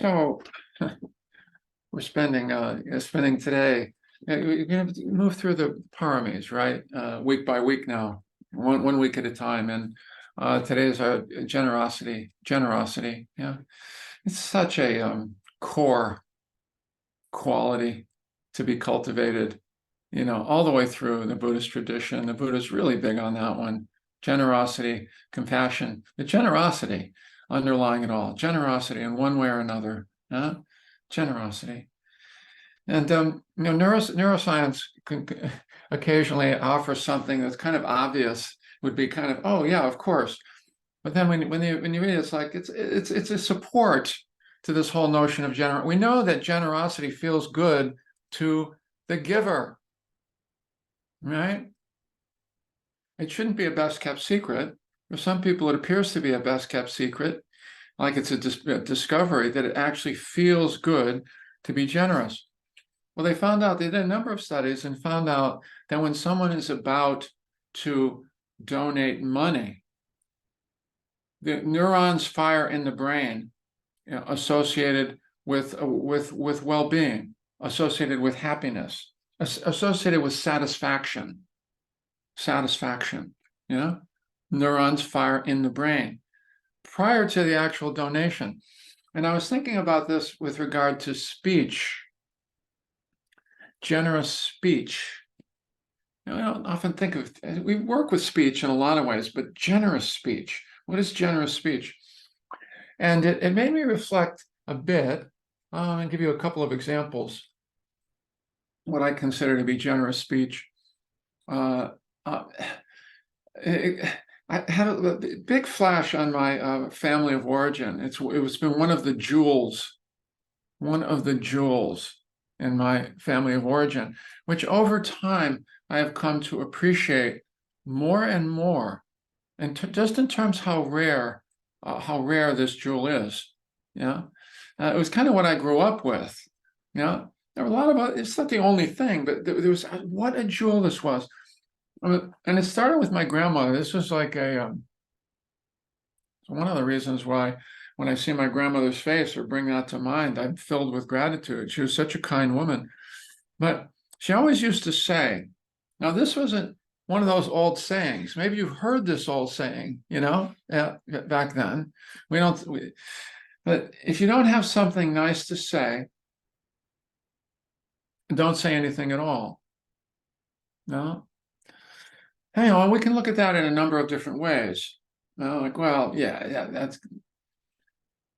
So we're spending today. We're going to move through the paramis, right? Week by week now, one week at a time. And today is our generosity. Generosity, yeah. It's such a core quality to be cultivated, all the way through the Buddhist tradition. The Buddha is really big on that one. Generosity, compassion, the generosity underlying it all. Generosity in one way or another. Generosity. And neuroscience can occasionally offer something that's kind of obvious, would be kind of, oh yeah, of course. But then when you read it, it's like it's a support to this whole notion of generosity. We know that generosity feels good to the giver, right? It shouldn't be a best kept secret. For some people, it appears to be a best kept secret, like it's a discovery that it actually feels good to be generous. Well, they did a number of studies and found out that when someone is about to donate money, the neurons fire in the brain, associated with well-being, associated with happiness, associated with satisfaction. Neurons fire in the brain prior to the actual donation. And I was thinking about this with regard to speech. Generous speech. I don't often think of, we work with speech in a lot of ways, but generous speech. What is generous speech? And it made me reflect a bit. I'll give you a couple of examples. What I consider to be generous speech. I had a big flash on my family of origin. It's been one of the jewels in my family of origin, which over time I have come to appreciate more and more, and just in terms how rare this jewel is. It was kind of what I grew up with. There were a lot of, it's not the only thing, but there was what a jewel this was. And it started with my grandmother. This was like one of the reasons why when I see my grandmother's face or bring that to mind, I'm filled with gratitude. She was such a kind woman. But she always used to say, now this wasn't one of those old sayings. Maybe you've heard this old saying, back then. But if you don't have something nice to say, don't say anything at all. No? Anyway, we can look at that in a number of different ways. Like, well, that's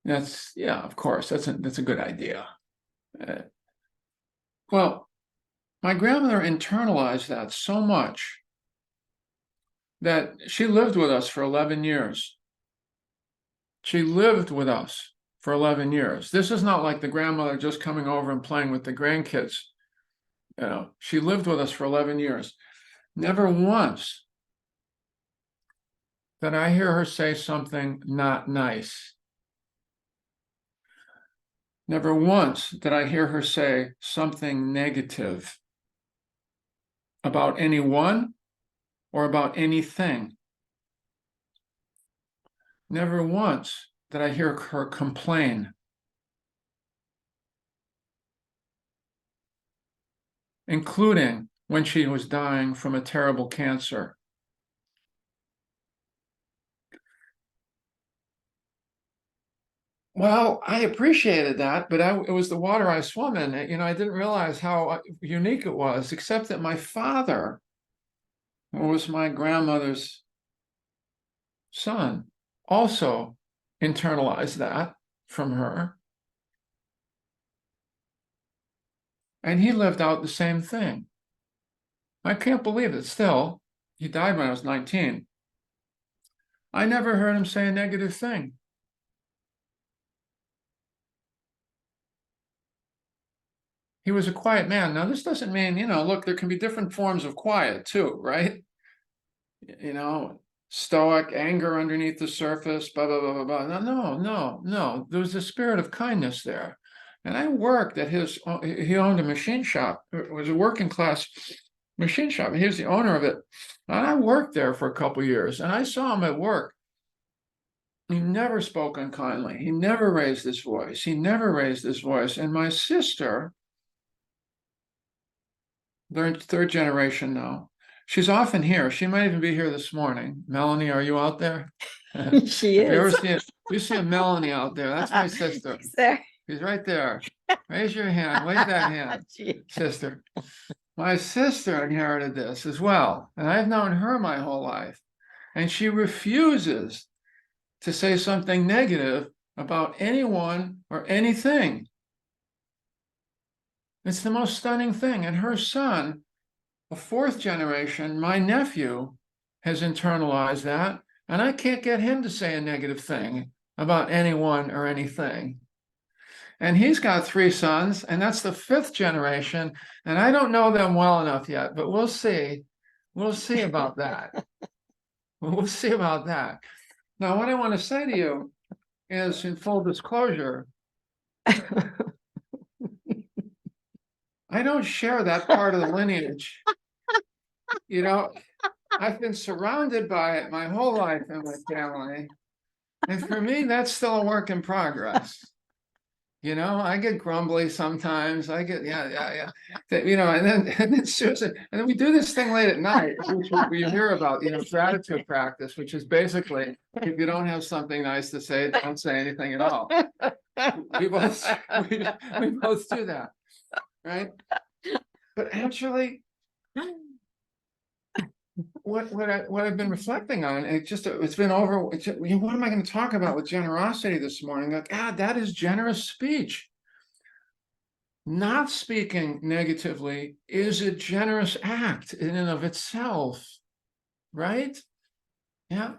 of course, that's a good idea. Well, my grandmother internalized that so much that she lived with us for 11 years. She lived with us for 11 years. This is not like the grandmother just coming over and playing with the grandkids. She lived with us for 11 years. Never once did I hear her say something not nice. Never once did I hear her say something negative about anyone or about anything. Never once did I hear her complain. Including when she was dying from a terrible cancer. Well, I appreciated that, but it was the water I swam in. I didn't realize how unique it was, except that my father, who was my grandmother's son, also internalized that from her. And he lived out the same thing. I can't believe it still. He died when I was 19. I never heard him say a negative thing. He was a quiet man. Now, this doesn't mean, look, there can be different forms of quiet too, right? Stoic, anger underneath the surface, blah, blah, blah, blah, blah. No. There was a spirit of kindness there. And I worked at he owned a machine shop. It was a working class machine shop. He was the owner of it. And I worked there for a couple of years, and I saw him at work. He never spoke unkindly. He never raised his voice. He never raised his voice. And my sister, third generation now, she's often here. She might even be here this morning. Melanie, are you out there? She If you ever is. see it, you see a Melanie out there, that's my sister. She's there. She's right there. Raise your hand, wave that hand, sister. My sister inherited this as well, and I've known her my whole life. And she refuses to say something negative about anyone or anything. It's the most stunning thing. And her son, a fourth generation, my nephew, has internalized that. And I can't get him to say a negative thing about anyone or anything. And he's got 3 sons, and that's the 5th generation. And I don't know them well enough yet, but we'll see. We'll see about that. We'll see about that. Now, what I want to say to you is, in full disclosure, I don't share that part of the lineage. You know, I've been surrounded by it my whole life in my family. And for me, that's still a work in progress. You know, I get grumbly sometimes. I get, you know, and then Susan, and then we do this thing late at night, which you hear about, you know, gratitude practice, which is basically, if you don't have something nice to say, don't say anything at all. We both, we both do that, right? But actually, what I've been reflecting on, it's been over. What am I going to talk about with generosity this morning? Like, that is generous speech. Not speaking negatively is a generous act in and of itself, right? Yeah.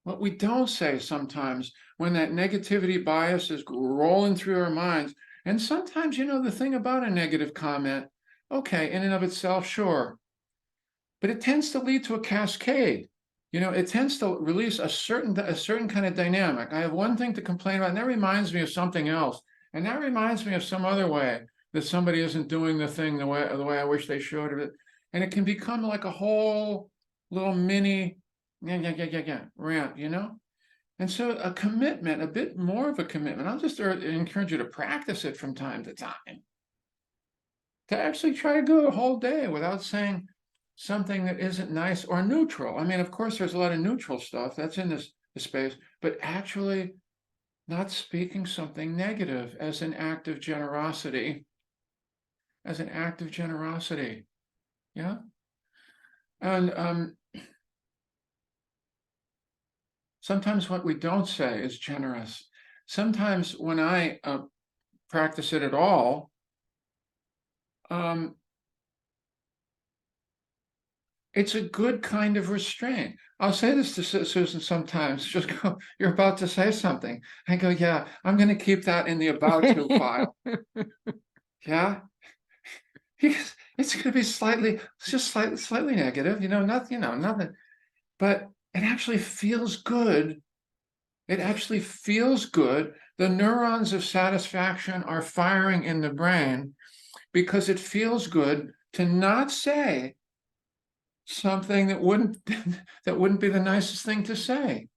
What we don't say sometimes when that negativity bias is rolling through our minds, and sometimes, you know, the thing about a negative comment, okay, in and of itself, sure. But it tends to lead to a cascade. You know, it tends to release a certain kind of dynamic. I have one thing to complain about, and that reminds me of something else. And that reminds me of some other way that somebody isn't doing the thing the way I wish they should. And it can become like a whole little mini rant, you know? And so a commitment, a bit more of a commitment. I'll just encourage you to practice it from time to time. To actually try to go a whole day without saying something that isn't nice or neutral. I mean, of course, there's a lot of neutral stuff that's in this space, but actually not speaking something negative as an act of generosity, Yeah. And sometimes what we don't say is generous. Sometimes when I practice it at all, it's a good kind of restraint. I'll say this to Susan sometimes. She'll go, "You're about to say something." I go, "Yeah, I'm going to keep that in the about to file." Yeah, because it's going to be slightly negative. You know, nothing. But it actually feels good. It actually feels good. The neurons of satisfaction are firing in the brain because it feels good to not say something that wouldn't be the nicest thing to say.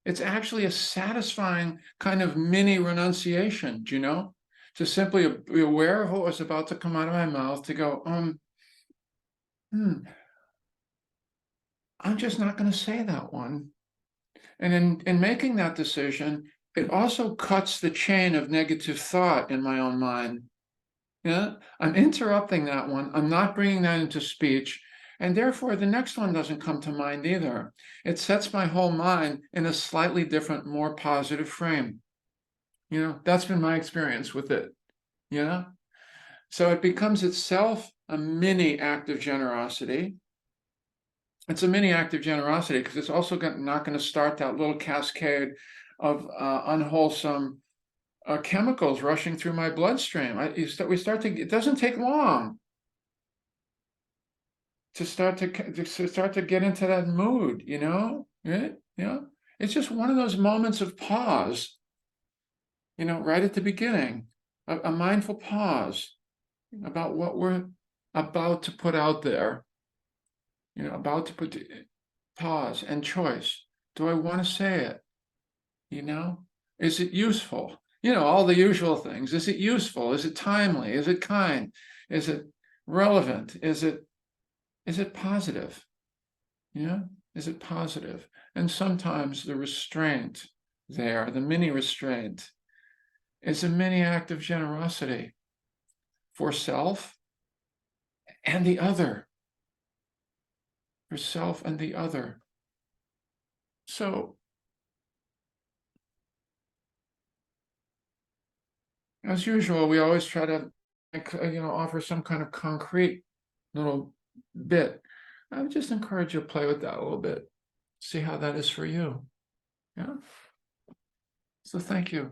It's actually a satisfying kind of mini renunciation, you know, to simply be aware of what was about to come out of my mouth, to go, I'm just not going to say that one. And in making that decision, it also cuts the chain of negative thought in my own mind. Yeah, I'm interrupting that one. I'm not bringing that into speech. And therefore, the next one doesn't come to mind either. It sets my whole mind in a slightly different, more positive frame. You know, that's been my experience with it. You know, so it becomes itself a mini act of generosity. It's a mini act of generosity because it's also not going to start that little cascade of unwholesome chemicals rushing through my bloodstream. It doesn't take long to start to get into that mood, you know, right? You know, it's just one of those moments of pause, you know, right at the beginning, a mindful pause about what we're about to put out there, you know, pause and choice. Do I want to say it? You know, is it useful? You know, all the usual things. Is it useful? Is it timely? Is it kind? Is it relevant? Is it positive? Yeah, is it positive? And sometimes the restraint there, the mini restraint, is a mini act of generosity for self and the other, for self and the other. So, as usual, we always try to, offer some kind of concrete little bit. I would just encourage you to play with that a little bit, see how that is for you. Yeah. So thank you.